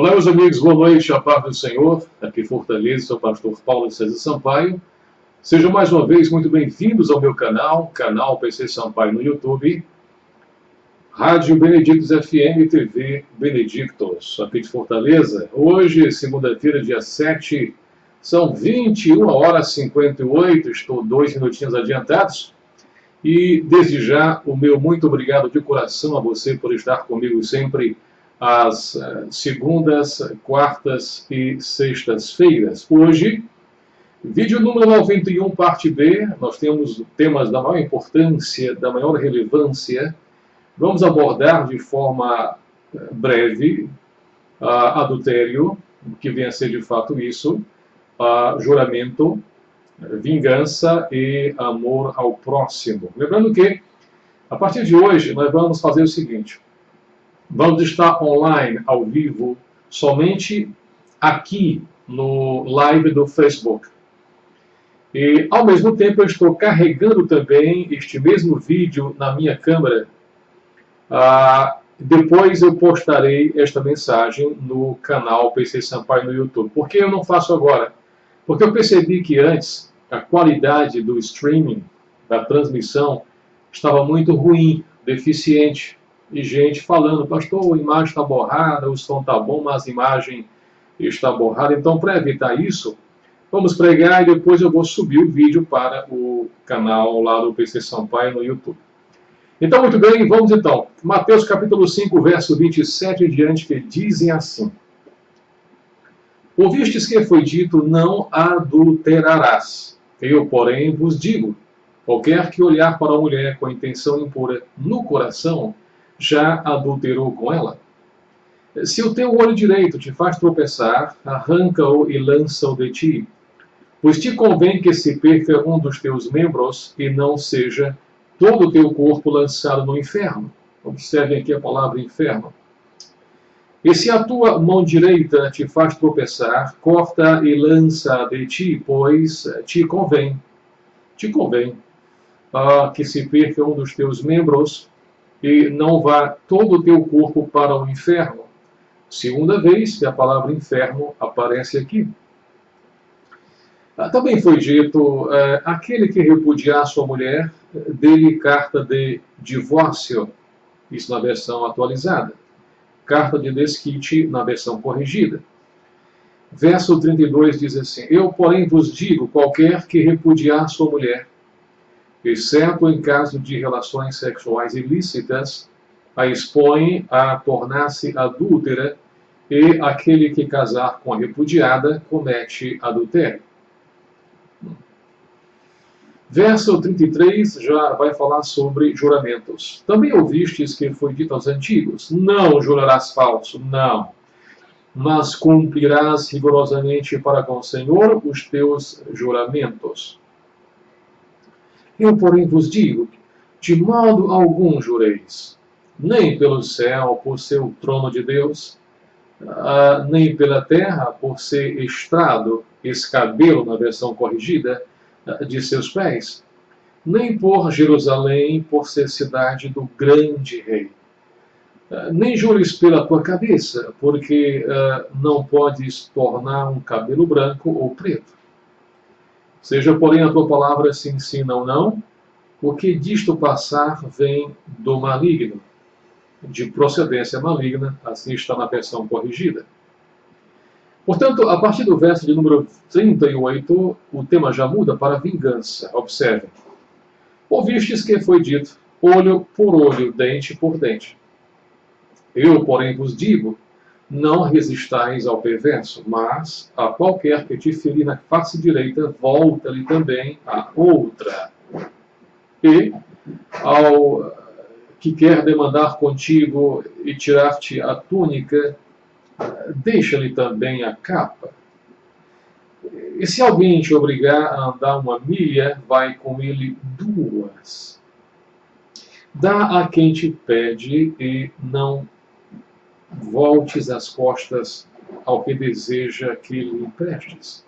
Olá, meus amigos, boa noite, a paz do Senhor. Aqui em Fortaleza, sou o pastor Paulo César Sampaio. Sejam mais uma vez muito bem-vindos ao meu canal PC Sampaio no YouTube, Rádio Benedictus FM, TV Benedictus, aqui de Fortaleza. Hoje, segunda-feira, dia 7, são 21h58, estou 2 minutinhos adiantados. E, desde já, o meu muito obrigado de coração a você por estar comigo sempre às segundas, quartas e sextas-feiras. Hoje, vídeo número 91, parte B, nós temos temas da maior importância, da maior relevância. Vamos abordar de forma breve adultério, o que vem a ser de fato isso, juramento, vingança e amor ao próximo. Lembrando que, a partir de hoje, nós vamos fazer o seguinte: vamos estar online, ao vivo, somente aqui no live do Facebook. E, ao mesmo tempo, eu estou carregando também este mesmo vídeo na minha câmera. Depois eu postarei esta mensagem no canal PC Sampaio no YouTube. Por que eu não faço agora? Porque eu percebi que antes a qualidade do streaming, da transmissão, estava muito ruim, deficiente. E gente falando: pastor, a imagem está borrada, o som está bom, mas a imagem está borrada. Então, para evitar isso, vamos pregar e depois eu vou subir o vídeo para o canal lá do PC Sampaio no YouTube. Então, muito bem, vamos então. Mateus capítulo 5, verso 27 em diante, que dizem assim: ouvistes que foi dito, não adulterarás. Eu, porém, vos digo, qualquer que olhar para a mulher com intenção impura no coração, já adulterou com ela. Se o teu olho direito te faz tropeçar, arranca-o e lança-o de ti. Pois te convém que se perca um dos teus membros e não seja todo o teu corpo lançado no inferno. Observem aqui a palavra inferno. E se a tua mão direita te faz tropeçar, corta e lança de ti, pois te convém que se perca um dos teus membros e não vá todo o teu corpo para o inferno. Segunda vez que a palavra inferno aparece aqui. Também foi dito, aquele que repudiar sua mulher, dê-lhe carta de divórcio, isso na versão atualizada. Carta de desquite na versão corrigida. Verso 32 diz assim: eu, porém, vos digo, qualquer que repudiar sua mulher, exceto em caso de relações sexuais ilícitas, a expõe a tornar-se adúltera, e aquele que casar com a repudiada comete adultério. Verso 33 já vai falar sobre juramentos. Também ouvistes que foi dito aos antigos: não jurarás falso, não, mas cumprirás rigorosamente para com o Senhor os teus juramentos. Eu, porém, vos digo, de modo algum jureis, nem pelo céu, por ser o trono de Deus, nem pela terra, por ser estrado, escabelo na versão corrigida, de seus pés, nem por Jerusalém, por ser cidade do grande rei. Nem jures pela tua cabeça, porque não podes tornar um cabelo branco ou preto. Seja, porém, a tua palavra sim, sim, não, não, porque disto passar vem do maligno, de procedência maligna, assim está na versão corrigida. Portanto, a partir do verso de número 38, o tema já muda para vingança. Observem. Ouvistes que foi dito, olho por olho, dente por dente. Eu, porém, vos digo, não resistais ao perverso, mas a qualquer que te ferir na face direita, volta-lhe também a outra. E ao que quer demandar contigo e tirar-te a túnica, deixa-lhe também a capa. E se alguém te obrigar a andar 1 milha, vai com ele 2. Dá a quem te pede e não voltes as costas ao que deseja que lhe emprestes.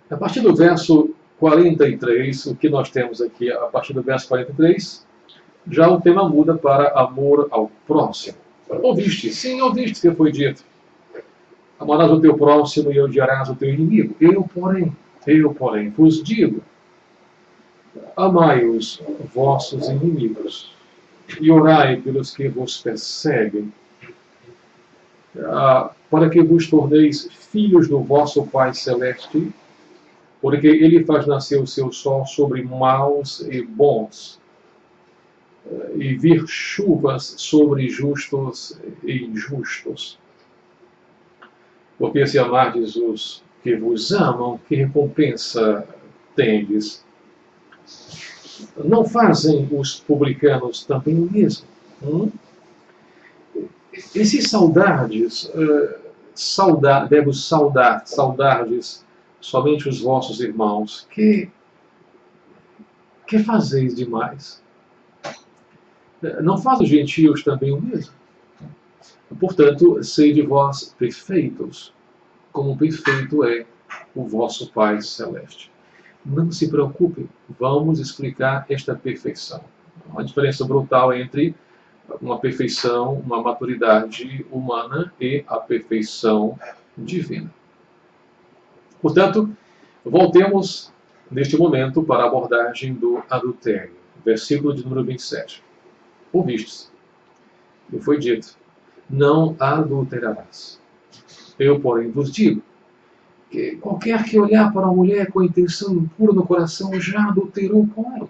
A partir do verso 43, o que nós temos aqui, a partir do verso 43, já o tema muda para amor ao próximo. Ouviste, sim, ouviste que foi dito. Amarás o teu próximo e odiarás o teu inimigo. Eu, porém, vos digo, amai os vossos inimigos e orai pelos que vos perseguem, para que vos torneis filhos do vosso Pai Celeste, porque ele faz nascer o seu sol sobre maus e bons, e vir chuvas sobre justos e injustos. Porque se amardes os que vos amam, que recompensa tendes? Não fazem os publicanos também o mesmo? E se saudardes, devos saudardes somente os vossos irmãos, que fazeis demais? Não faz os gentios também o mesmo? Portanto, sede vós perfeitos, como perfeito é o vosso Pai Celeste. Não se preocupe, vamos explicar esta perfeição. Há uma diferença brutal entre uma perfeição, uma maturidade humana e a perfeição divina. Portanto, voltemos neste momento para a abordagem do adultério. Versículo de número 27. Ouvistes, e foi dito, não adulterarás. Eu, porém, vos digo, que qualquer que olhar para uma mulher com intenção impura no coração já adulterou com ela.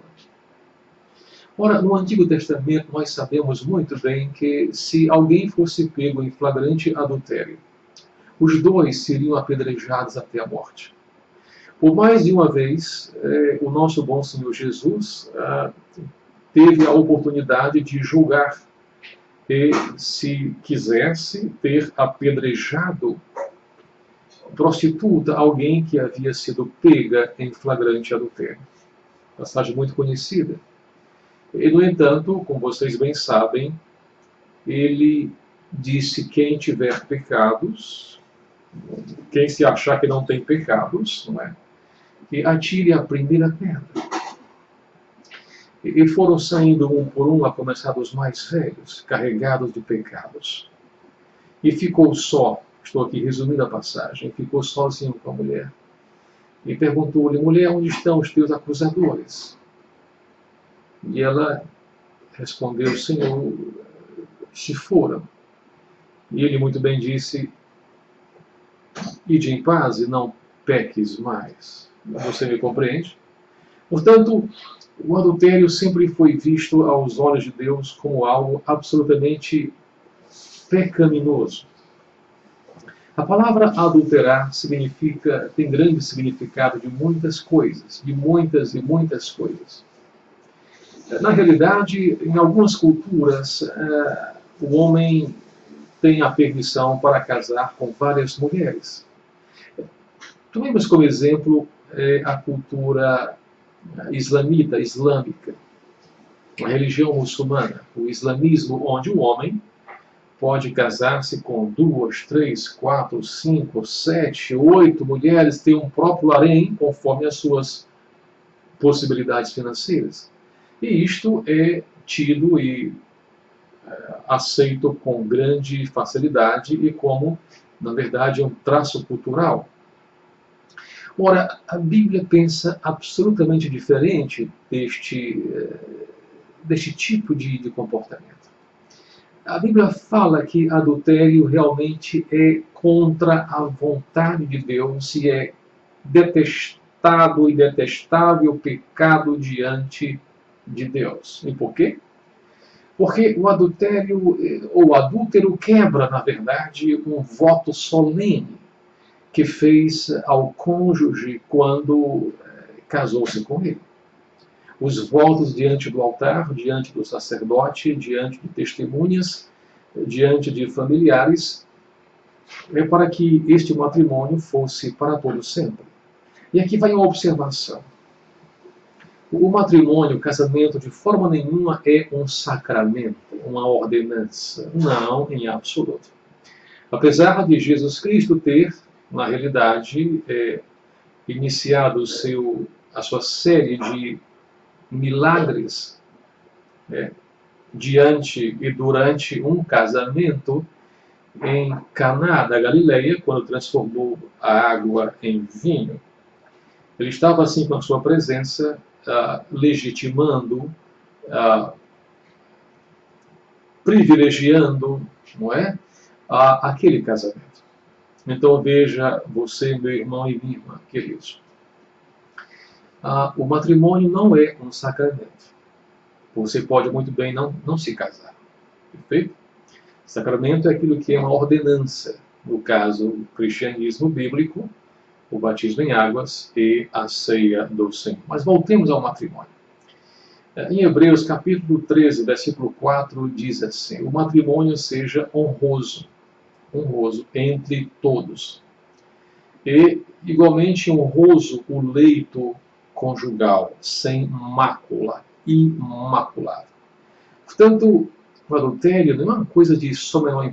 Ora, no Antigo Testamento nós sabemos muito bem que se alguém fosse pego em flagrante adultério, os dois seriam apedrejados até a morte. Por mais de uma vez, o nosso bom Senhor Jesus teve a oportunidade de julgar e, se quisesse, ter apedrejado prostituta, alguém que havia sido pega em flagrante adultério. Passagem muito conhecida. E, no entanto, como vocês bem sabem, ele disse: quem tiver pecados, quem se achar que não tem pecados, não é? Que atire a primeira pedra. E foram saindo um por um, a começar dos mais velhos, carregados de pecados. E ficou só, estou aqui resumindo a passagem, ficou sozinho com a mulher. E perguntou-lhe: mulher, onde estão os teus acusadores? E ela respondeu: Senhor, se foram. E ele muito bem disse: ide em paz e não peques mais. Você me compreende? Portanto, o adultério sempre foi visto aos olhos de Deus como algo absolutamente pecaminoso. A palavra adulterar tem grande significado de muitas coisas, de muitas e muitas coisas. Na realidade, em algumas culturas, o homem tem a permissão para casar com várias mulheres. Tomemos como exemplo a cultura islâmica, a religião muçulmana, o islamismo, onde o homem pode casar-se com 2, 3, 4, 5, 7, 8 mulheres, ter um próprio harém, conforme as suas possibilidades financeiras. E isto é tido e aceito com grande facilidade e como, na verdade, um traço cultural. Ora, a Bíblia pensa absolutamente diferente deste tipo de comportamento. A Bíblia fala que adultério realmente é contra a vontade de Deus e é detestado e detestável pecado diante de Deus. E por quê? Porque o adultério, ou adúltero, quebra, na verdade, um voto solene que fez ao cônjuge quando casou-se com ele. Os votos diante do altar, diante do sacerdote, diante de testemunhas, diante de familiares, é para que este matrimônio fosse para todo sempre. E aqui vai uma observação. O matrimônio, o casamento, de forma nenhuma é um sacramento, uma ordenança. Não, em absoluto. Apesar de Jesus Cristo ter, na realidade, iniciado a sua série de milagres diante e durante um casamento em Caná da Galileia, quando transformou a água em vinho. Ele estava assim com a sua presença, legitimando, privilegiando, não é? Aquele casamento. Então veja você, meu irmão e minha irmã, queridos. O matrimônio não é um sacramento. Você pode muito bem não se casar. Perfeito? Sacramento é aquilo que é uma ordenança. No caso, o cristianismo bíblico, o batismo em águas e a ceia do Senhor. Mas voltemos ao matrimônio. Em Hebreus capítulo 13, versículo 4, diz assim: o matrimônio seja honroso entre todos. E, igualmente, honroso o leito conjugal, sem mácula, imaculado. Portanto, o adultério não é uma coisa de só menor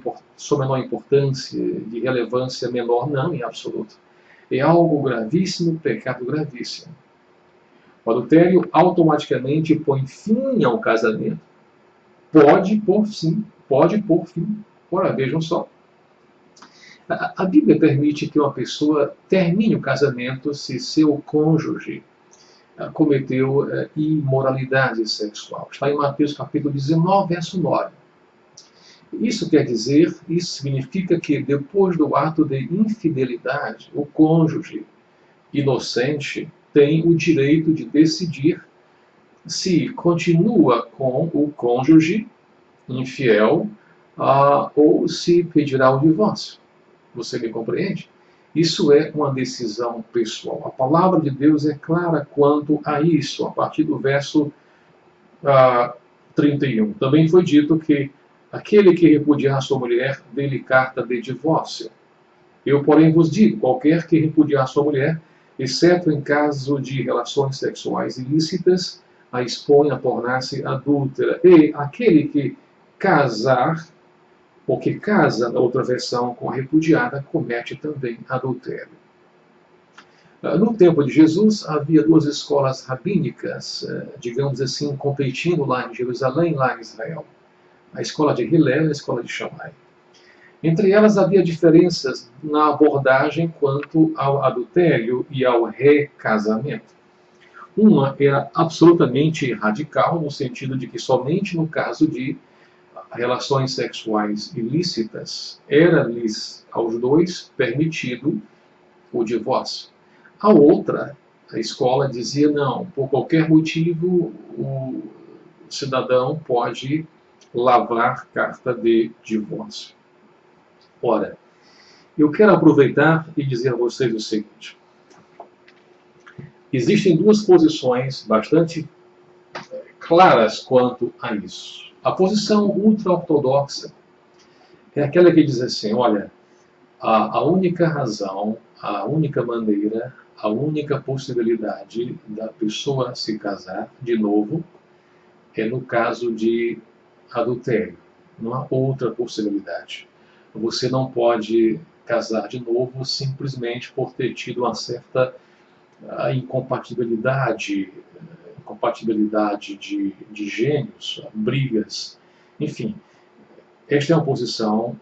importância, de relevância menor, não, em absoluto. É algo gravíssimo, pecado gravíssimo. O adultério automaticamente põe fim ao casamento. Pode pôr fim. Ora, vejam só. A Bíblia permite que uma pessoa termine o casamento se seu cônjuge cometeu imoralidade sexual. Está em Mateus capítulo 19, verso 9. Isso significa que depois do ato de infidelidade, o cônjuge inocente tem o direito de decidir se continua com o cônjuge infiel ou se pedirá o divórcio. Você me compreende? Isso é uma decisão pessoal. A palavra de Deus é clara quanto a isso, a partir do verso 31. Também foi dito que aquele que repudiar sua mulher, dê-lhe carta de divórcio. Eu, porém, vos digo, qualquer que repudiar sua mulher, exceto em caso de relações sexuais ilícitas, a expõe a tornar-se adúltera. E aquele que casar, ou que casa, na outra versão, com a repudiada, comete também adultério. No tempo de Jesus, havia duas escolas rabínicas, digamos assim, competindo lá em Jerusalém, lá em Israel. A escola de Hillel e a escola de Shammai. Entre elas havia diferenças na abordagem quanto ao adultério e ao recasamento. Uma era absolutamente radical, no sentido de que somente no caso de relações sexuais ilícitas era-lhes aos dois permitido o divórcio. A outra, a escola dizia não, por qualquer motivo o cidadão pode lavrar carta de divórcio. Ora, eu quero aproveitar e dizer a vocês o seguinte. Existem duas posições bastante claras quanto a isso. A posição ultra-ortodoxa é aquela que diz assim, olha, a única razão, a única maneira, a única possibilidade da pessoa se casar de novo é no caso de adultério. Não há outra possibilidade. Você não pode casar de novo simplesmente por ter tido uma certa incompatibilidade de gênios, brigas, enfim. Esta é uma posição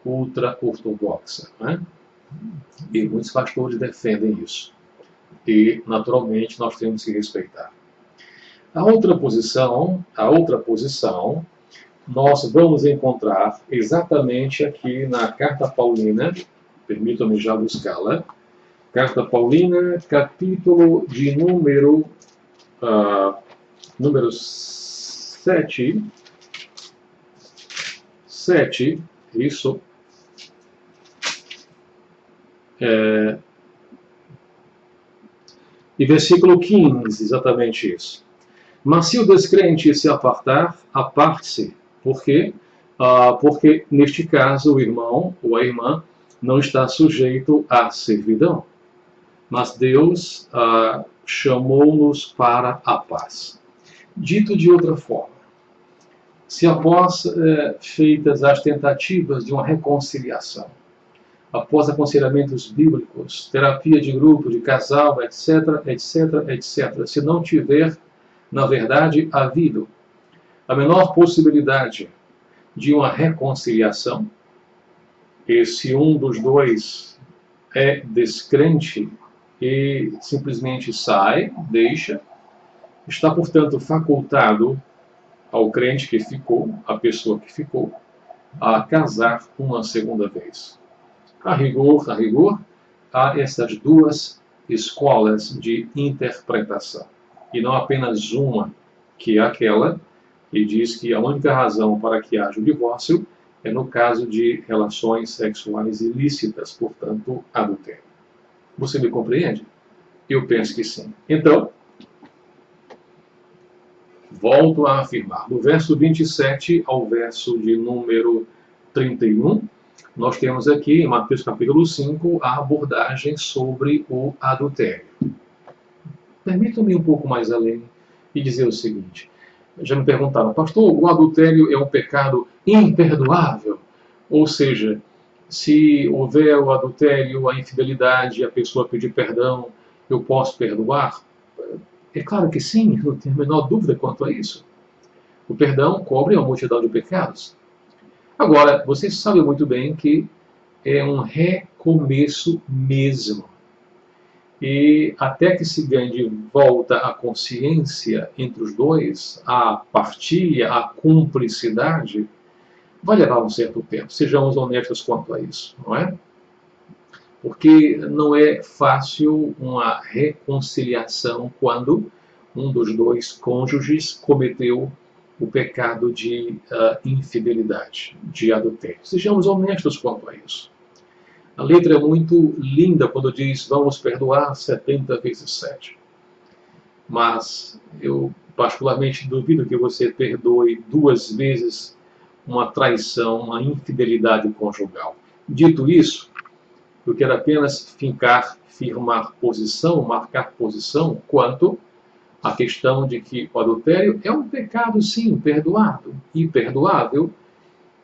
ultra-ortodoxa, né? E muitos pastores defendem isso. E, naturalmente, nós temos que respeitar. A outra posição, nós vamos encontrar exatamente aqui na Carta Paulina, permitam-me já buscá-la, Carta Paulina, capítulo de número 7, isso, e versículo 15, exatamente isso. Mas se o descrente se apartar, aparte-se. Por quê? Porque, neste caso, o irmão ou a irmã não está sujeito à servidão. Mas Deus chamou-nos para a paz. Dito de outra forma, se após feitas as tentativas de uma reconciliação, após aconselhamentos bíblicos, terapia de grupo, de casal, etc., se não tiver, na verdade, havido a menor possibilidade de uma reconciliação, e se um dos dois é descrente e simplesmente sai, deixa, está, portanto, facultado ao crente que ficou, à pessoa que ficou, a casar uma segunda vez. A rigor, há essas duas escolas de interpretação. E não apenas uma, que é aquela que diz que a única razão para que haja o divórcio é no caso de relações sexuais ilícitas, portanto, adultério. Você me compreende? Eu penso que sim. Então, volto a afirmar. Do verso 27 ao verso de número 31, nós temos aqui, em Mateus capítulo 5, a abordagem sobre o adultério. Permita-me um pouco mais além e dizer o seguinte. Já me perguntaram, pastor, o adultério é um pecado imperdoável? Ou seja, se houver o adultério, a infidelidade, a pessoa pedir perdão, eu posso perdoar? É claro que sim, não tenho a menor dúvida quanto a isso. O perdão cobre uma multidão de pecados. Agora, vocês sabem muito bem que é um recomeço mesmo. E até que se ganhe de volta a consciência entre os dois, a partilha, a cumplicidade, vai levar um certo tempo. Sejamos honestos quanto a isso, não é? Porque não é fácil uma reconciliação quando um dos dois cônjuges cometeu o pecado de infidelidade, de adultério. Sejamos honestos quanto a isso. A letra é muito linda quando diz vamos perdoar 70 vezes 7. Mas eu particularmente duvido que você perdoe 2 vezes uma traição, uma infidelidade conjugal. Dito isso, eu quero apenas firmar posição, marcar posição quanto à questão de que o adultério é um pecado, sim, perdoado e perdoável,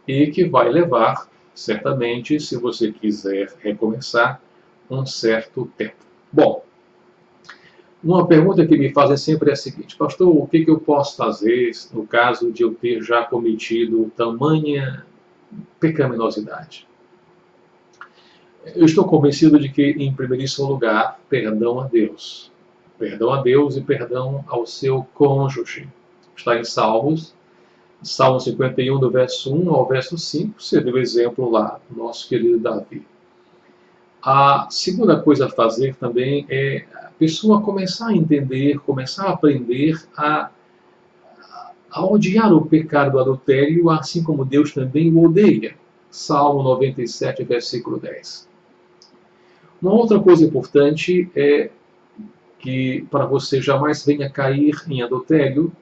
e que vai levar, certamente, se você quiser recomeçar, um certo tempo. Bom, uma pergunta que me fazem sempre é a seguinte, pastor, o que eu posso fazer no caso de eu ter já cometido tamanha pecaminosidade? Eu estou convencido de que, em primeiríssimo lugar, perdão a Deus. Perdão a Deus e perdão ao seu cônjuge. Está em Salmos, Salmo 51, do verso 1 ao verso 5, você deu o exemplo lá, nosso querido Davi. A segunda coisa a fazer também é a pessoa começar a entender, começar a aprender a odiar o pecado do adultério, assim como Deus também o odeia. Salmo 97, versículo 10. Uma outra coisa importante é que, para você jamais venha cair em adultério,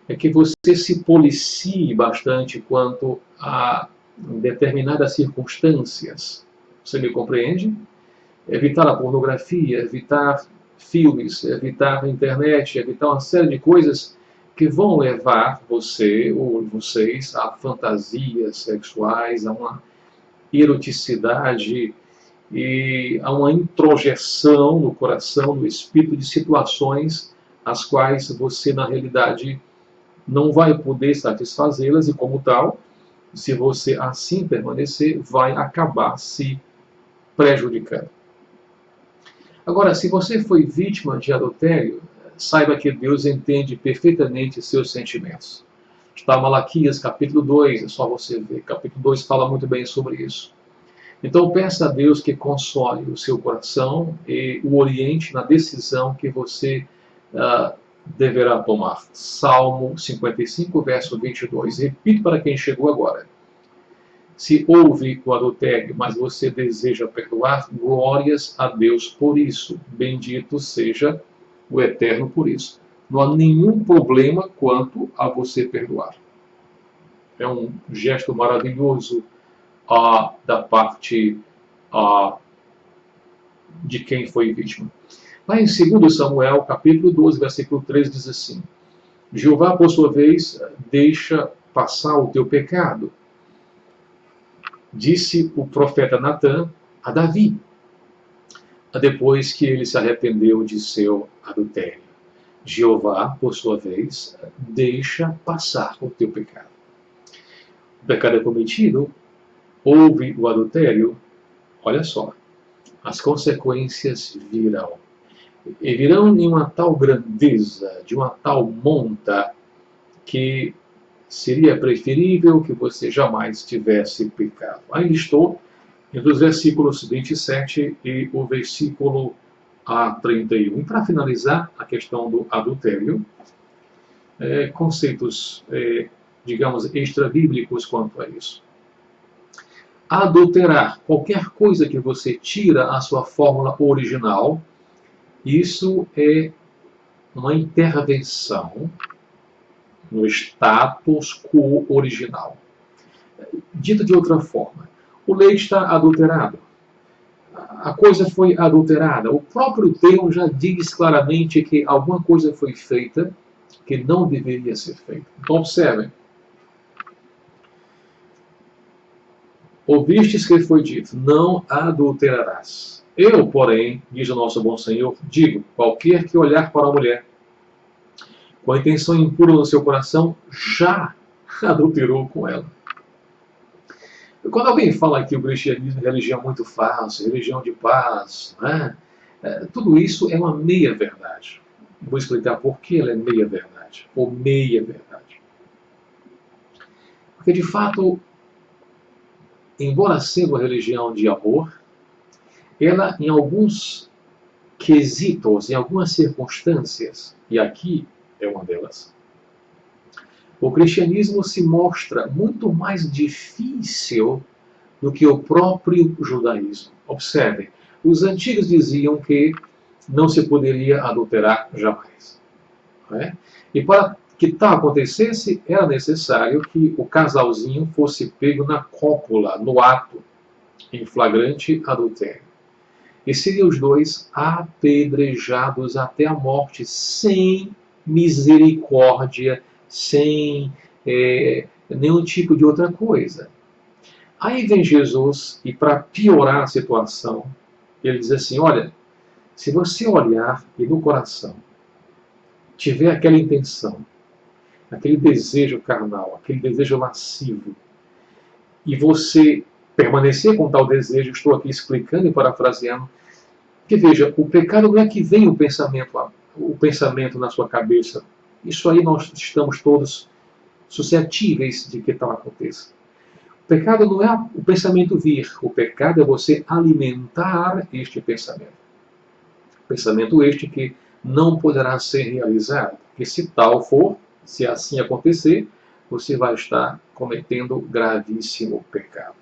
é que você se policie bastante quanto a determinadas circunstâncias. Você me compreende? Evitar a pornografia, evitar filmes, evitar a internet, evitar uma série de coisas que vão levar você ou vocês a fantasias sexuais, a uma eroticidade e a uma introjeção no coração, no espírito, de situações as quais você, na realidade, não vai poder satisfazê-las e, como tal, se você assim permanecer, vai acabar se prejudicando. Agora, se você foi vítima de adultério, saiba que Deus entende perfeitamente seus sentimentos. Está Malaquias, capítulo 2, é só você ver. Capítulo 2 fala muito bem sobre isso. Então, peça a Deus que console o seu coração e o oriente na decisão que você deverá tomar. Salmo 55, verso 22. Repito para quem chegou agora. Se houve o adultério, mas você deseja perdoar, glórias a Deus por isso. Bendito seja o Eterno por isso. Não há nenhum problema quanto a você perdoar. É um gesto maravilhoso da parte de quem foi vítima. Lá em 2 Samuel, capítulo 12, versículo 3, diz assim: Jeová, por sua vez, deixa passar o teu pecado. Disse o profeta Natã a Davi, depois que ele se arrependeu de seu adultério. Jeová, por sua vez, deixa passar o teu pecado. O pecado é cometido, houve o adultério, olha só, as consequências virão. E virão em uma tal grandeza, de uma tal monta, que seria preferível que você jamais tivesse pecado. Ainda estou entre os versículos 27 e o versículo a 31. E para finalizar a questão do adultério, conceitos, digamos, extra-bíblicos quanto a isso. Adulterar, qualquer coisa que você tira a sua fórmula original, isso é uma intervenção no status quo original. Dito de outra forma, o leite está adulterado. A coisa foi adulterada. O próprio termo já diz claramente que alguma coisa foi feita que não deveria ser feita. Então, observem. Ouvistes que foi dito, não adulterarás. Eu, porém, diz o nosso bom Senhor, digo, qualquer que olhar para a mulher com a intenção impura no seu coração, já adulterou com ela. Quando alguém fala que o cristianismo é religião muito fácil, religião de paz, né? Tudo isso é uma meia-verdade. Vou explicar por que ela é meia-verdade, ou meia-verdade. Porque, de fato, embora seja uma religião de amor, ela, em alguns quesitos, em algumas circunstâncias, e aqui é uma delas, o cristianismo se mostra muito mais difícil do que o próprio judaísmo. Observem, os antigos diziam que não se poderia adulterar jamais. Não é? E para que tal acontecesse, era necessário que o casalzinho fosse pego na cópula, no ato, em flagrante adultério. E seriam os dois apedrejados até a morte, sem misericórdia, sem nenhum tipo de outra coisa. Aí vem Jesus e, para piorar a situação, ele diz assim, olha, se você olhar e no coração tiver aquela intenção, aquele desejo carnal, aquele desejo lascivo, e você permanecer com tal desejo, estou aqui explicando e parafraseando, que veja, o pecado não é que vem o pensamento na sua cabeça. Isso aí nós estamos todos suscetíveis de que tal aconteça. O pecado não é o pensamento vir, o pecado é você alimentar este pensamento. Pensamento este que não poderá ser realizado, porque se tal for, se assim acontecer, você vai estar cometendo gravíssimo pecado.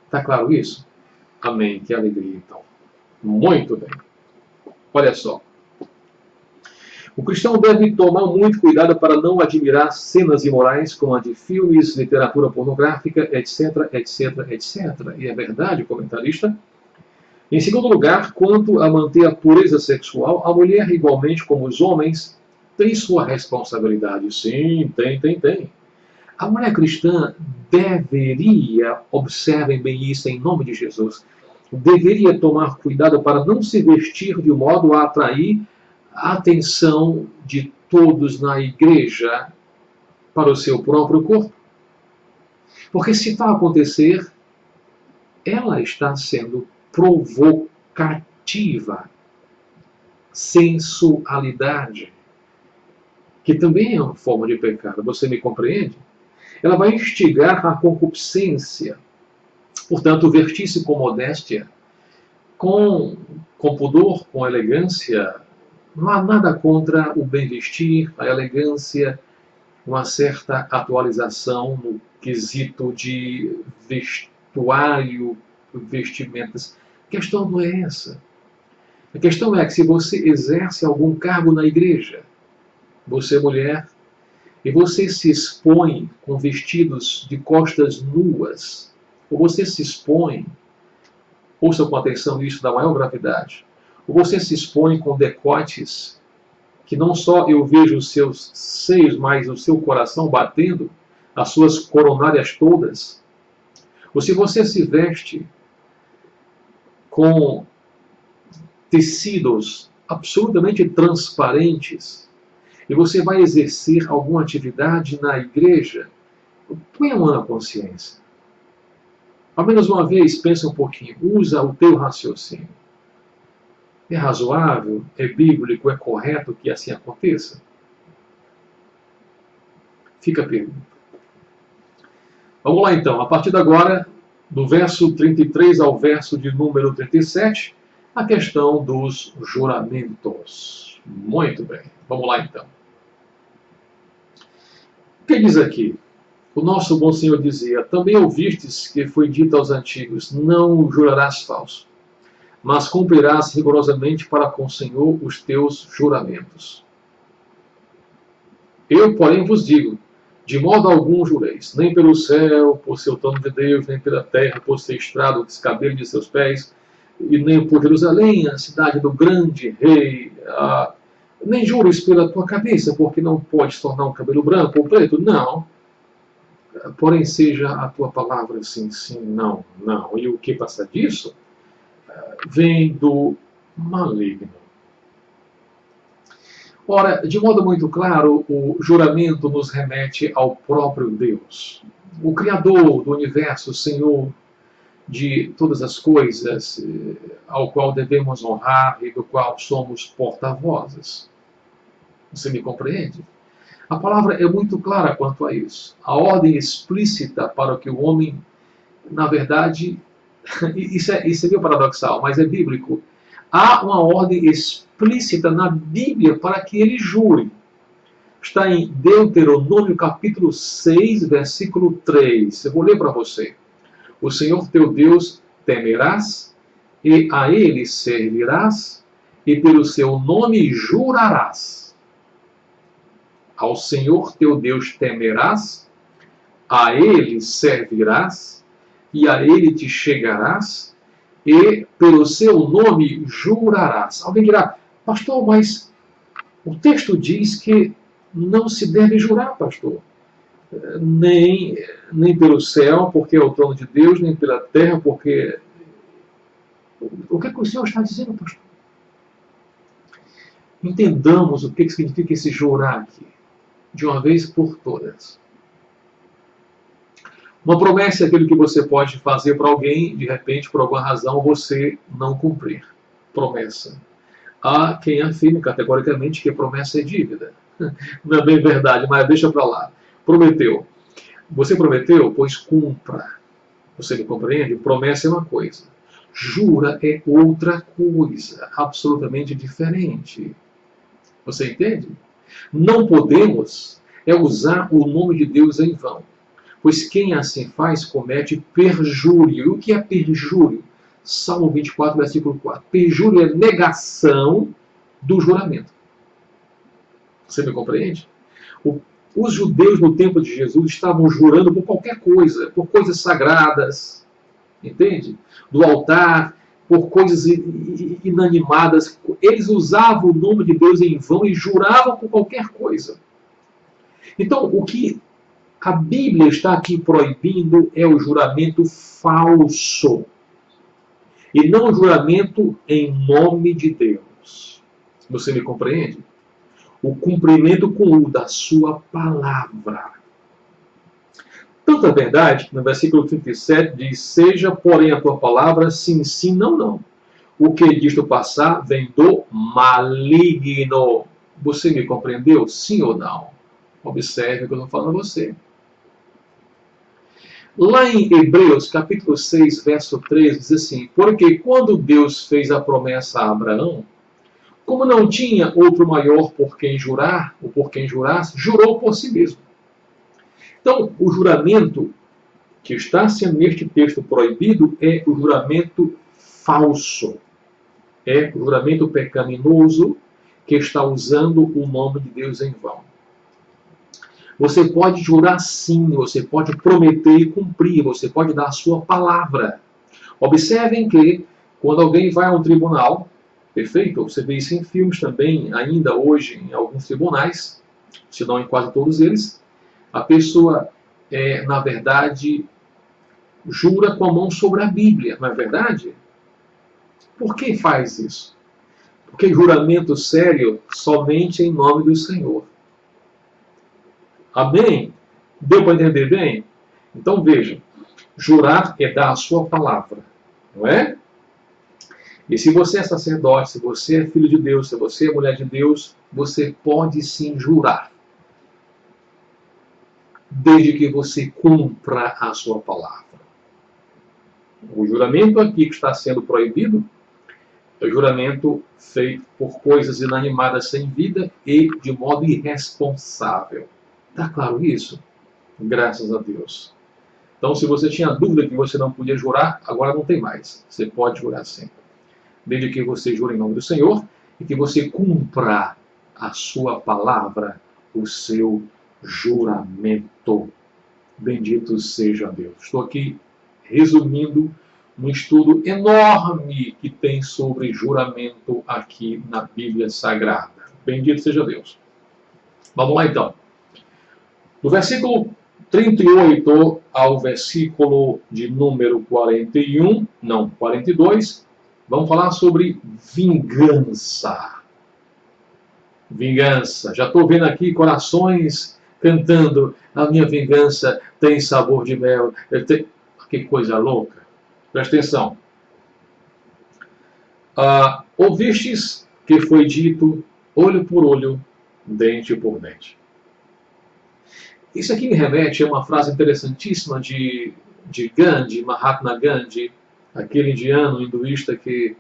Está claro isso? Amém. Que alegria, então. Muito bem. Olha só. O cristão deve tomar muito cuidado para não admirar cenas imorais como a de filmes, literatura pornográfica, etc, etc, etc. E é verdade, comentarista. Em segundo lugar, quanto a manter a pureza sexual, a mulher, igualmente como os homens, tem sua responsabilidade. Sim, tem. A mulher cristã deveria, observem bem isso em nome de Jesus, deveria tomar cuidado para não se vestir de um modo a atrair a atenção de todos na igreja para o seu próprio corpo. Porque se tal acontecer, ela está sendo provocativa. Sensualidade, que também é uma forma de pecado, você me compreende? Ela vai instigar a concupiscência. Portanto, vestir-se com modéstia, com pudor, com elegância, não há nada contra o bem vestir, a elegância, uma certa atualização no quesito de vestuário, vestimentas. A questão não é essa. A questão é que se você exerce algum cargo na igreja, você é mulher, e você se expõe com vestidos de costas nuas, ou você se expõe, ouça com atenção isso da maior gravidade, ou você se expõe com decotes, que não só eu vejo os seus seios, mas o seu coração batendo, as suas coronárias todas, ou se você se veste com tecidos absolutamente transparentes, e você vai exercer alguma atividade na igreja, põe a mão na consciência. Ao menos uma vez, pensa um pouquinho, usa o teu raciocínio. É razoável, é bíblico, é correto que assim aconteça? Fica a pergunta. Vamos lá então, a partir de agora, do verso 33 ao verso de número 37, a questão dos juramentos. Muito bem, vamos lá então. O que diz aqui? O nosso bom Senhor dizia: também ouvistes que foi dito aos antigos, não jurarás falso, mas cumprirás rigorosamente para com o Senhor os teus juramentos. Eu, porém, vos digo, de modo algum jureis, nem pelo céu, por ser o trono de Deus, nem pela terra, por ser estrado o descabelo de seus pés, e nem por Jerusalém, a cidade do grande rei, nem jures pela tua cabeça, porque não podes tornar um cabelo branco ou preto, não. Porém, seja a tua palavra sim, sim, não, não. E o que passa disso vem do maligno. Ora, de modo muito claro, o juramento nos remete ao próprio Deus, o Criador do universo, o Senhor de todas as coisas, ao qual devemos honrar e do qual somos porta-vozes. Você me compreende? A palavra é muito clara quanto a isso. A ordem explícita para que o homem, na verdade, isso é meio paradoxal, mas é bíblico. Há uma ordem explícita na Bíblia para que ele jure. Está em Deuteronômio capítulo 6, versículo 3. Eu vou ler para você. O Senhor teu Deus temerás, e a ele servirás, e pelo seu nome jurarás. Ao Senhor teu Deus temerás, a ele servirás, e a ele te chegarás, e pelo seu nome jurarás. Alguém dirá: pastor, mas o texto diz que não se deve jurar, pastor. Nem pelo céu, porque é o trono de Deus, nem pela terra, porque... O que o Senhor está dizendo, pastor? Entendamos o que significa esse jurar aqui, de uma vez por todas. Uma promessa é aquilo que você pode fazer para alguém, de repente, por alguma razão, você não cumprir. Promessa. Há quem afirme categoricamente que promessa é dívida. Não é bem verdade, mas deixa para lá. Prometeu. Você prometeu? Pois cumpra. Você me compreende? Promessa é uma coisa. Jura é outra coisa, absolutamente diferente. Você entende? Não podemos usar o nome de Deus em vão. Pois quem assim faz comete perjúrio. E o que é perjúrio? Salmo 24, versículo 4. Perjúrio é negação do juramento. Você me compreende? Os judeus no tempo de Jesus estavam jurando por qualquer coisa, por coisas sagradas, entende? Do altar, por coisas inanimadas. Eles usavam o nome de Deus em vão e juravam por qualquer coisa. Então, o que a Bíblia está aqui proibindo é o juramento falso. E não o juramento em nome de Deus. Você me compreende? O cumprimento com o da sua palavra. Tanto é verdade que no versículo 37 diz: seja, porém, a tua palavra sim, sim, não, não. O que disto passar vem do maligno. Você me compreendeu? Sim ou não? Observe o que eu estou falando a você. Lá em Hebreus, capítulo 6, verso 3, diz assim: porque quando Deus fez a promessa a Abraão, como não tinha outro maior por quem jurar, ou por quem jurasse, jurou por si mesmo. Então, o juramento que está sendo neste texto proibido é o juramento falso. É o juramento pecaminoso que está usando o nome de Deus em vão. Você pode jurar sim, você pode prometer e cumprir, você pode dar a sua palavra. Observem que, quando alguém vai a um tribunal, perfeito? Você vê isso em filmes também, ainda hoje, em alguns tribunais, se não em quase todos eles, a pessoa, na verdade, jura com a mão sobre a Bíblia, não é verdade? Por que faz isso? Porque juramento sério somente em nome do Senhor. Amém? Deu para entender bem? Então veja, jurar é dar a sua palavra, não é? E se você é sacerdote, se você é filho de Deus, se você é mulher de Deus, você pode sim jurar, desde que você cumpra a sua palavra. O juramento aqui que está sendo proibido é o juramento feito por coisas inanimadas sem vida e de modo irresponsável. Está claro isso? Graças a Deus. Então, se você tinha dúvida que você não podia jurar, agora não tem mais. Você pode jurar sempre. Desde que você jure em nome do Senhor e que você cumpra a sua palavra, o seu juramento. Bendito seja Deus. Estou aqui resumindo um estudo enorme que tem sobre juramento aqui na Bíblia Sagrada. Bendito seja Deus. Vamos lá então. Do versículo 38 ao versículo de número 42, vamos falar sobre vingança. Vingança. Já estou vendo aqui corações cantando: a minha vingança tem sabor de mel. Que coisa louca. Presta atenção. Ouvistes que foi dito olho por olho, dente por dente. Isso aqui me remete a uma frase interessantíssima de Gandhi, Mahatma Gandhi, aquele indiano hinduísta que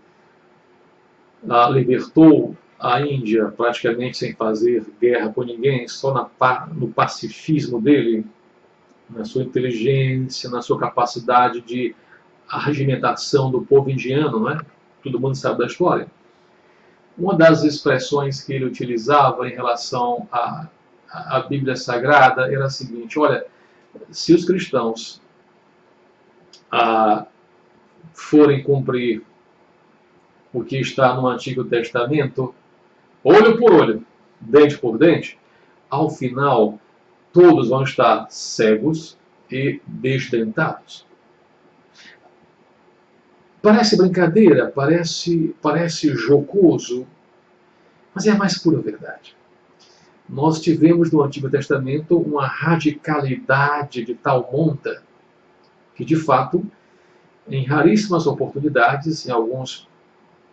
libertou a Índia praticamente sem fazer guerra com ninguém, só no pacifismo dele, na sua inteligência, na sua capacidade de arregimentação do povo indiano, não é? Todo mundo sabe da história. Uma das expressões que ele utilizava em relação à Bíblia Sagrada era a seguinte: olha, se os cristãos forem cumprir o que está no Antigo Testamento, olho por olho, dente por dente, ao final todos vão estar cegos e desdentados. Parece brincadeira, parece jocoso, mas é a mais pura verdade. Nós tivemos no Antigo Testamento uma radicalidade de tal monta que, de fato, em raríssimas oportunidades, em alguns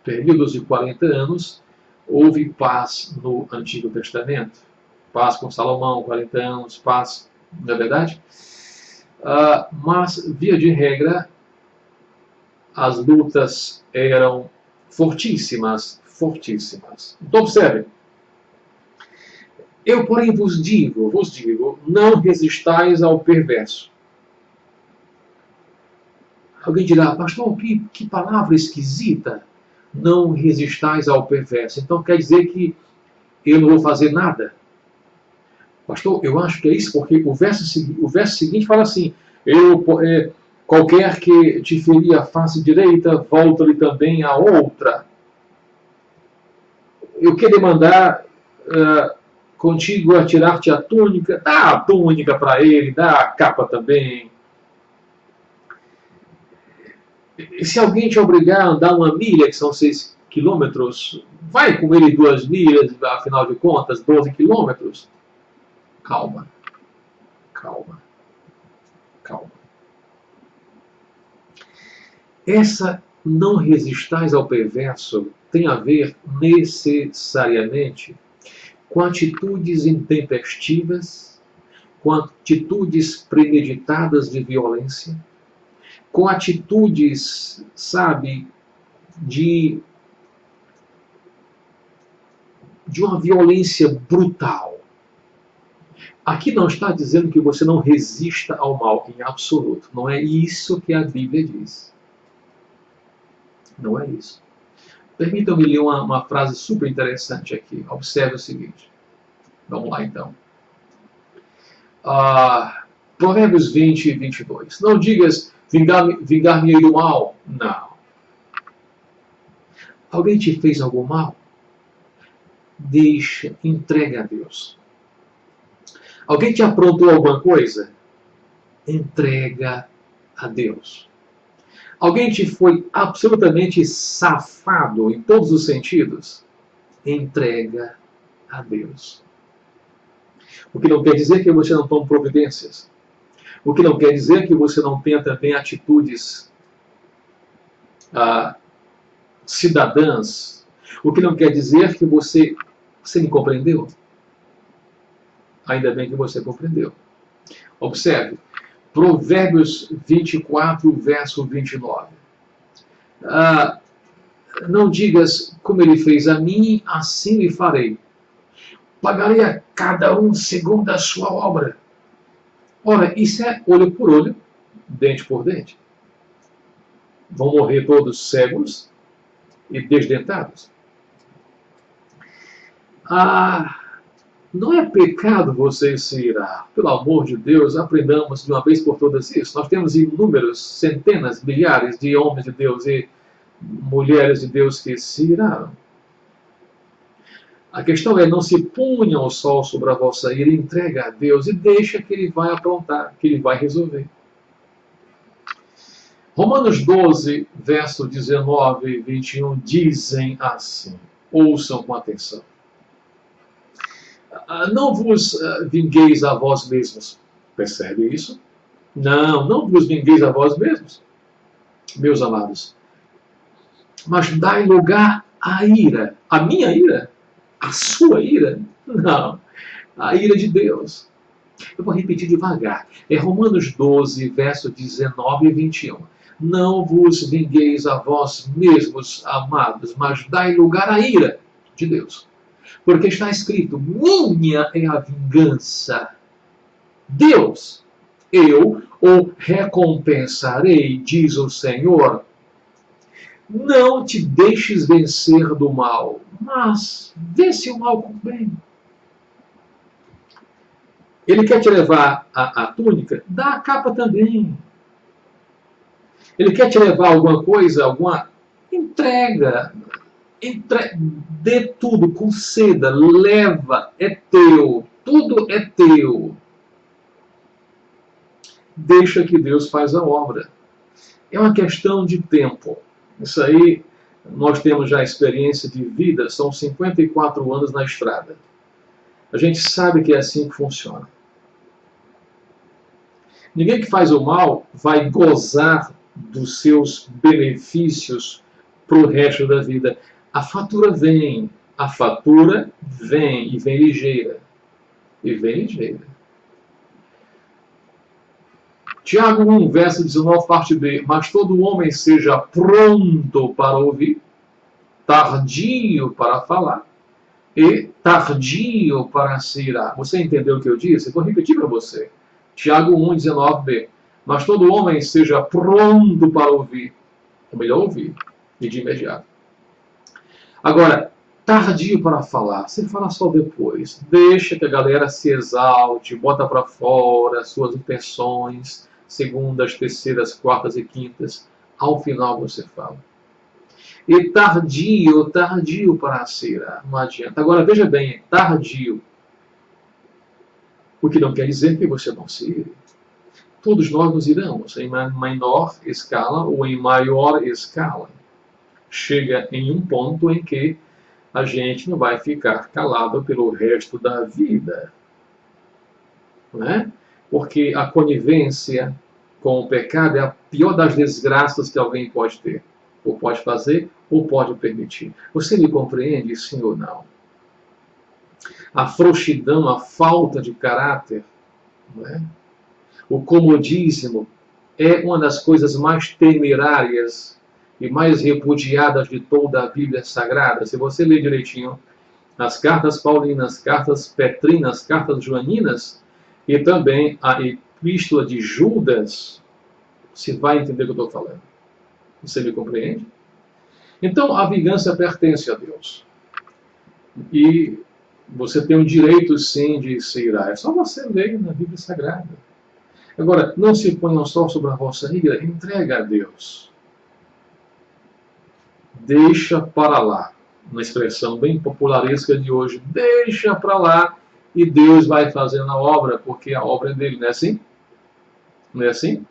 períodos de 40 anos, houve paz no Antigo Testamento. Paz com Salomão, 40 anos, paz, não é verdade? Mas, via de regra, as lutas eram fortíssimas, fortíssimas. Então, observe. Eu, porém, vos digo, não resistais ao perverso. Alguém dirá: pastor, que palavra esquisita. Não resistais ao perverso. Então quer dizer que eu não vou fazer nada? Pastor, eu acho que é isso, porque o verso seguinte fala assim: qualquer que te ferir a face direita, volta-lhe também a outra. Eu quero mandar contigo a tirar-te a túnica, dá a túnica para ele, dá a capa também. E se alguém te obrigar a andar 1 milha, que são 6 quilômetros, vai com ele 2 milhas, afinal de contas, 12 quilômetros. Calma. Calma. Calma. Essa não resistais ao perverso tem a ver necessariamente com atitudes intempestivas, com atitudes premeditadas de violência, com atitudes, sabe, de uma violência brutal. Aqui não está dizendo que você não resista ao mal em absoluto. Não é isso que a Bíblia diz. Não é isso. Permitam-me ler uma frase super interessante aqui. Observe o seguinte. Vamos lá, então. Provérbios 20 e 22. Não digas, vingar-me-ei do mal. Não. Alguém te fez algum mal? Deixa, entrega a Deus. Alguém te aprontou alguma coisa? Entrega a Deus. Alguém te foi absolutamente safado em todos os sentidos? Entrega a Deus. O que não quer dizer que você não tome providências. O que não quer dizer que você não tenha também atitudes cidadãs. O que não quer dizer que você me compreendeu. Ainda bem que você compreendeu. Observe, Provérbios 24, verso 29. Não digas como ele fez a mim, assim lhe farei. Pagarei a cada um segundo a sua obra. Ora, isso é olho por olho, dente por dente. Vão morrer todos cegos e desdentados. Não é pecado você se irar. Pelo amor de Deus, aprendamos de uma vez por todas isso. Nós temos inúmeros, centenas, milhares de homens de Deus e mulheres de Deus que se iraram. A questão é, não se punha o sol sobre a vossa ira, entrega a Deus e deixa que ele vai aprontar, que ele vai resolver. Romanos 12, verso 19 e 21 dizem assim, ouçam com atenção. Não vos vingueis a vós mesmos. Percebe isso? Não vos vingueis a vós mesmos, meus amados. Mas dai lugar à ira. A minha ira? A sua ira? Não. A ira de Deus. Eu vou repetir devagar. É Romanos 12, verso 19 e 21. Não vos vingueis a vós mesmos, amados, mas dai lugar à ira de Deus. Porque está escrito, minha é a vingança. Deus, eu o recompensarei, diz o Senhor. Não te deixes vencer do mal, mas vence o mal com o bem. Ele quer te levar a túnica? Dá a capa também. Ele quer te levar alguma coisa, alguma entrega. Dê tudo, conceda, leva, é teu. Tudo é teu. Deixa que Deus faz a obra. É uma questão de tempo. Isso aí, nós temos já experiência de vida, são 54 anos na estrada. A gente sabe que é assim que funciona. Ninguém que faz o mal vai gozar dos seus benefícios para o resto da vida. A fatura vem e vem ligeira. E vem ligeira. Tiago 1, verso 19, parte B. Mas todo homem seja pronto para ouvir, tardio para falar e tardio para se irar. Você entendeu o que eu disse? Eu vou repetir para você. Tiago 1, 19b. Mas todo homem seja pronto para ouvir. É melhor ouvir e de imediato. Agora, tardio para falar. Você fala só depois. Deixa que a galera se exalte, bota para fora as suas intenções, segundas, terceiras, quartas e quintas. Ao final você fala. E tardio para se irar. Não adianta. Agora, veja bem, tardio. O que não quer dizer que você não se ire. Todos nós nos iramos, em menor escala ou em maior escala. Chega em um ponto em que a gente não vai ficar calado pelo resto da vida. Não é? Porque a conivência com o pecado é a pior das desgraças que alguém pode ter. Ou pode fazer, ou pode permitir. Você me compreende, sim ou não? A frouxidão, a falta de caráter, não é? O comodismo é uma das coisas mais temerárias e mais repudiadas de toda a Bíblia Sagrada. Se você ler direitinho as cartas paulinas, cartas petrinas, cartas joaninas e também a epístola de Judas, você vai entender o que eu estou falando. Você me compreende? Então, a vingança pertence a Deus. E você tem o direito, sim, de se irar. É só você ler na Bíblia Sagrada. Agora, não se ponham só sobre a vossa ira, entrega a Deus. Deixa para lá. Uma expressão bem popularesca de hoje. Deixa para lá e Deus vai fazendo a obra, porque a obra é dele, não é assim? Não é assim?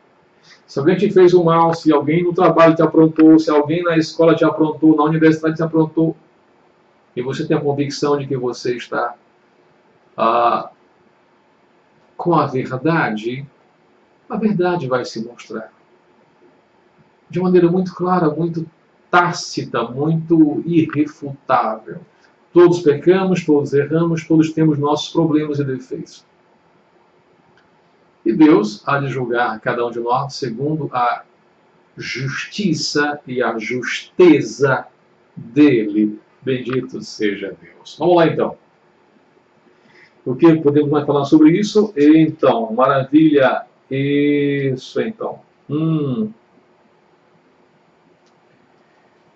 Se alguém te fez um mal, se alguém no trabalho te aprontou, se alguém na escola te aprontou, na universidade te aprontou, e você tem a convicção de que você está com a verdade vai se mostrar. De maneira muito clara, muito tácita, muito irrefutável. Todos pecamos, todos erramos, todos temos nossos problemas e defeitos. E Deus há de julgar cada um de nós segundo a justiça e a justeza dele. Bendito seja Deus. Vamos lá então. O que podemos mais falar sobre isso? Então, maravilha. Isso então.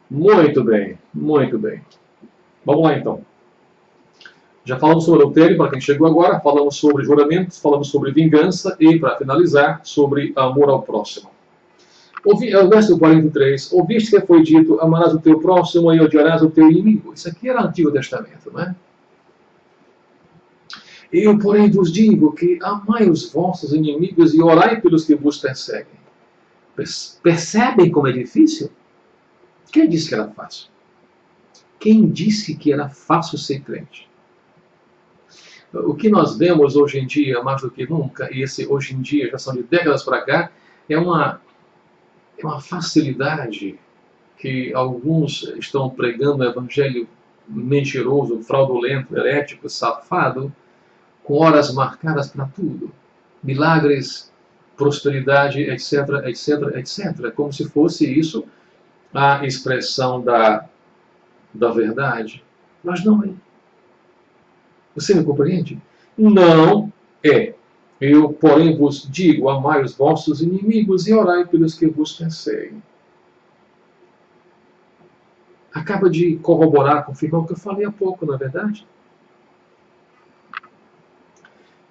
Muito bem, muito bem. Vamos lá então. Já falamos sobre adultério, para quem chegou agora, falamos sobre juramentos, falamos sobre vingança e, para finalizar, sobre amor ao próximo. Verso 43, ouviste que foi dito, amarás o teu próximo e odiarás o teu inimigo. Isso aqui era Antigo Testamento, não é? Eu, porém, vos digo que amai os vossos inimigos e orai pelos que vos perseguem. Percebem como é difícil? Quem disse que era fácil? Quem disse que era fácil ser crente? O que nós vemos hoje em dia, mais do que nunca, e esse hoje em dia já são de décadas para cá, é uma facilidade que alguns estão pregando o evangelho mentiroso, fraudulento, herético, safado, com horas marcadas para tudo. Milagres, prosperidade, etc, etc, etc. Como se fosse isso a expressão da verdade. Mas não é. Você me compreende? Não é. Eu, porém, vos digo, amai os vossos inimigos e orai pelos que vos perseguem. Acaba de corroborar, confirmar o que eu falei há pouco, não é verdade?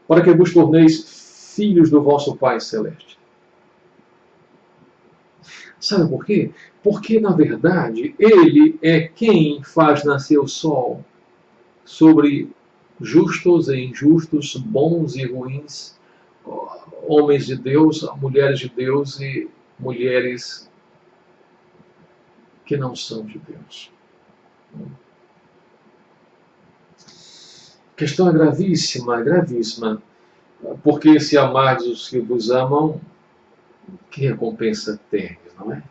Para que vos torneis filhos do vosso Pai Celeste. Sabe por quê? Porque, na verdade, Ele é quem faz nascer o sol sobre justos e injustos, bons e ruins, homens de Deus, mulheres de Deus e mulheres que não são de Deus. A questão é gravíssima, porque se amardes os que vos amam, que recompensa tendes, não é?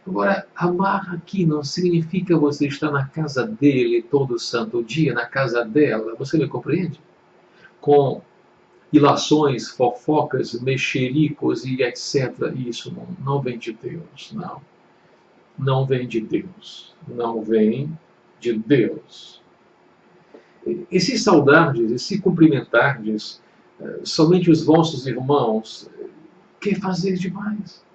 Agora, amar aqui não significa você estar na casa dele todo santo dia, na casa dela, você me compreende? Com ilações, fofocas, mexericos e etc. Isso não vem de Deus, não. Não vem de Deus. Não vem de Deus. E se saudardes, e se cumprimentardes somente os vossos irmãos, que fazer demais?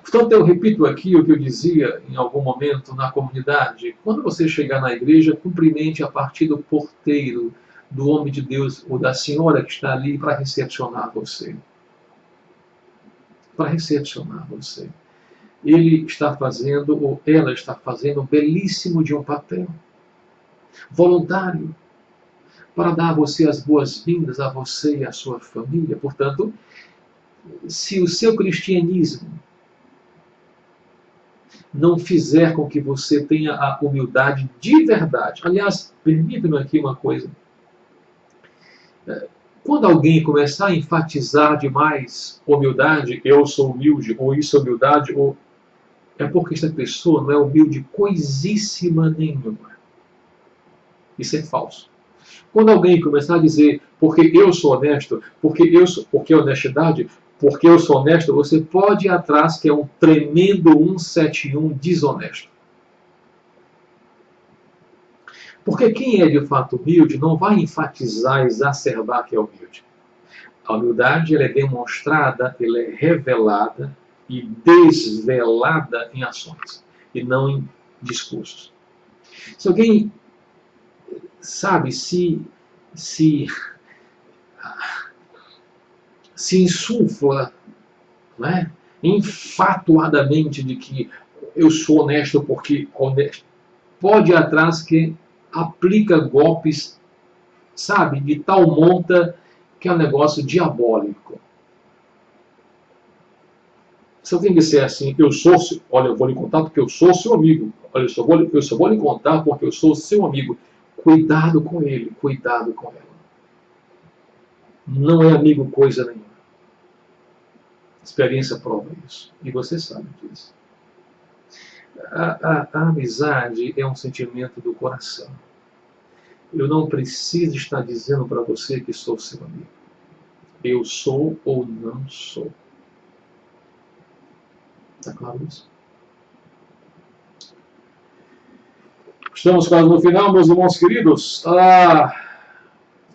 Portanto, eu repito aqui o que eu dizia em algum momento na comunidade. Quando você chegar na igreja, cumprimente a partir do porteiro, do homem de Deus ou da senhora que está ali para recepcionar você. Para recepcionar você. Ele está fazendo, ou ela está fazendo, um belíssimo de um papel voluntário para dar a você as boas-vindas, a você e a sua família. Portanto, se o seu cristianismo não fizer com que você tenha a humildade de verdade. Aliás, permita-me aqui uma coisa. Quando alguém começar a enfatizar demais humildade, eu sou humilde, ou isso é humildade, ou é porque essa pessoa não é humilde coisíssima nenhuma. Isso é falso. Quando alguém começar a dizer, porque eu sou honesto, porque honestidade, porque eu sou honesto, você pode ir atrás que é um tremendo 171 desonesto. Porque quem é de fato humilde não vai enfatizar, exacerbar que é humilde. A humildade ela é demonstrada, ela é revelada e desvelada em ações, e não em discursos. Se alguém, sabe, se insufla, né, enfatuadamente de que eu sou honesto porque honesto, pode ir atrás que aplica golpes, sabe, de tal monta que é um negócio diabólico. Se alguém disser assim, olha, eu vou lhe contar porque eu sou seu amigo, olha, eu só vou lhe contar porque eu sou seu amigo, cuidado com ele, cuidado com ela. não é amigo coisa nenhuma. A experiência prova isso. E você sabe disso. A amizade é um sentimento do coração. Eu não preciso estar dizendo para você que sou seu amigo. Eu sou ou não sou. Está claro isso? Estamos quase no final, meus irmãos queridos.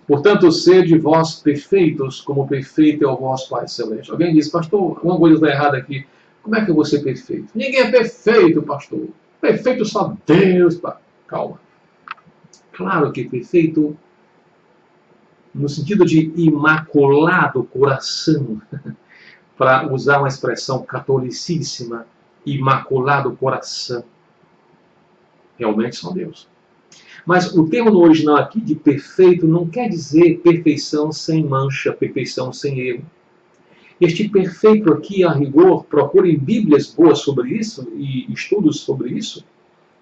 Portanto, sede vós perfeitos, como perfeito é o vosso Pai Celeste. Alguém diz, pastor, alguma coisa está errada aqui. Como é que eu vou ser perfeito? Ninguém é perfeito, pastor. Perfeito só Deus. Calma. Claro que perfeito, no sentido de imaculado coração, para usar uma expressão catolicíssima, imaculado coração, realmente são Deus. Mas o termo no original aqui de perfeito não quer dizer perfeição sem mancha, perfeição sem erro. Este perfeito aqui, a rigor, procurem Bíblias boas sobre isso e estudos sobre isso,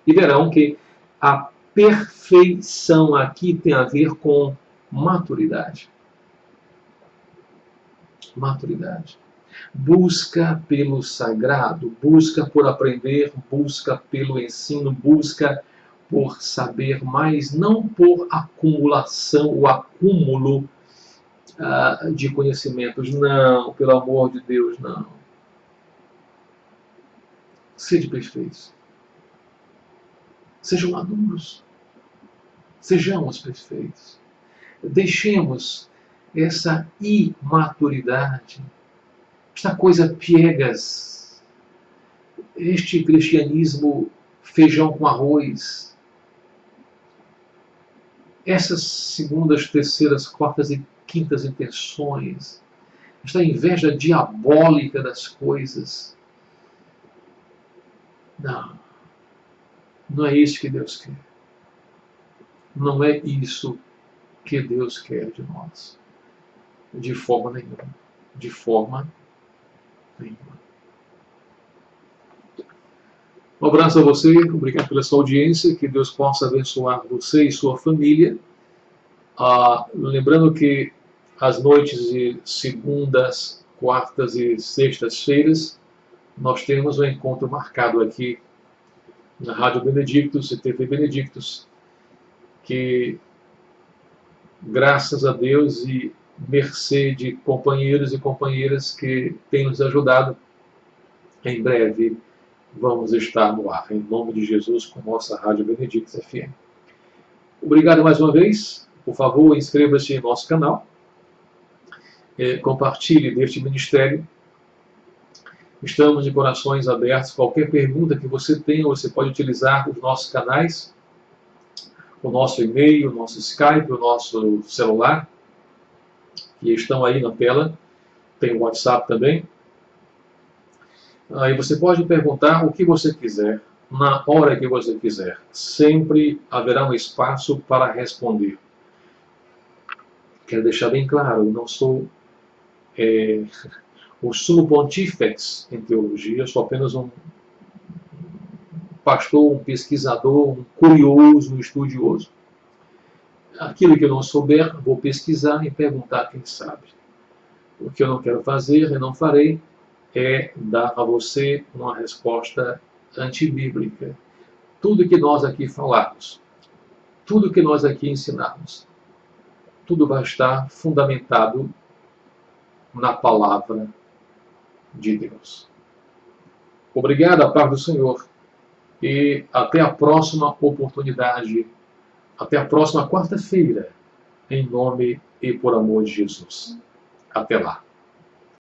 e verão que a perfeição aqui tem a ver com maturidade. Maturidade. Busca pelo sagrado, busca por aprender, busca pelo ensino, busca por saber mais, não por acumulação ou acúmulo de conhecimentos. Não, pelo amor de Deus, não. Sede perfeitos. Sejam maduros. Sejamos perfeitos. Deixemos essa imaturidade, esta coisa piegas, este cristianismo feijão com arroz, essas segundas, terceiras, quartas e quintas intenções, esta inveja diabólica das coisas. Não, não é isso que Deus quer. Não é isso que Deus quer de nós. De forma nenhuma. De forma nenhuma. Um abraço a você, obrigado pela sua audiência, que Deus possa abençoar você e sua família. Lembrando que as noites de segundas, quartas e sextas-feiras, nós temos um encontro marcado aqui na Rádio Benedictus e TV Benedictus, que, graças a Deus e mercê de companheiros e companheiras que têm nos ajudado, em breve vamos estar no ar, em nome de Jesus, com nossa Rádio Benedictus FM. Obrigado mais uma vez. Por favor, inscreva-se em nosso canal. Compartilhe deste ministério. Estamos de corações abertos. Qualquer pergunta que você tenha, você pode utilizar os nossos canais, o nosso e-mail, o nosso Skype, o nosso celular, que estão aí na tela. Tem o WhatsApp também. Aí você pode perguntar o que você quiser, na hora que você quiser. Sempre haverá um espaço para responder. Quero deixar bem claro, eu não sou o sumo pontífex em teologia, sou apenas um pastor, um pesquisador, um curioso, um estudioso. Aquilo que eu não souber, vou pesquisar e perguntar quem sabe. O que eu não quero fazer e não farei é dar a você uma resposta antibíblica. Tudo que nós aqui falarmos, tudo que nós aqui ensinarmos, tudo vai estar fundamentado na palavra de Deus. Obrigado, a paz do Senhor, e até a próxima oportunidade, até a próxima quarta-feira, em nome e por amor de Jesus. Até lá.